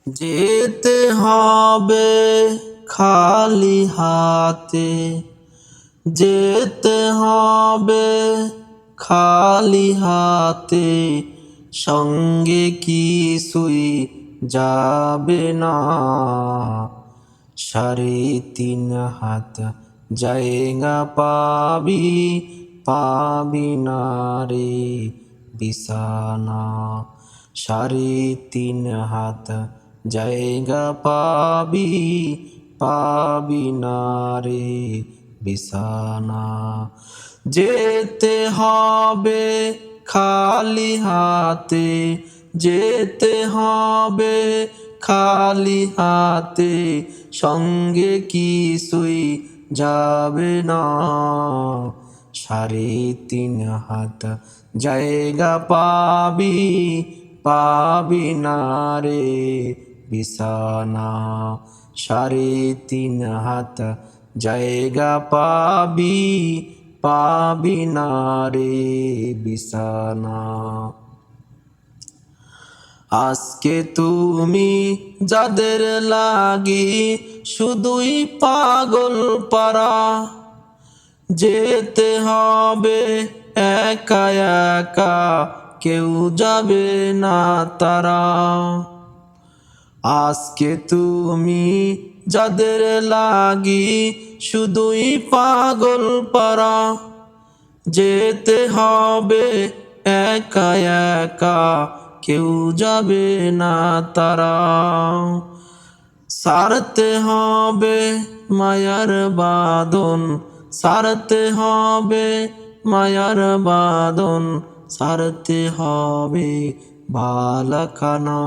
যেতে হবে খালি হাতে, যেতে হবে খালি হাতে, সঙ্গে কিছুই যাবে না। 3.5 হাত জায়গা পাবি, পাবি না রে বিছানা। 3.5 হাত জায়গা পাবি, পাবি না রে বিছানা। যেতে হবে খালি হাতে, যেতে হবে খালি হাতে, সঙ্গে কিছুই যাবে না। 3.5 হাত জায়গা পাবি, পাবি না রে বিছানা। 3.5 হাত জায়গা পাবি, পাবি না রে বিছানা। আজকে তুমি যাদের লাগি শুধুই পাগল পারা, যেতে হবে একা একা, কেউ যাবে না তারা। আজকে তুমি যাদের লাগি শুধুই পাগল পারা, যেতে হবে একা একা, কেউ যাবে না তারা। ছাড়তে হবে মায়ার বাঁধন, ছাড়তে হবে মায়ার বাঁধন, ছাড়তে হবে বালাখানা।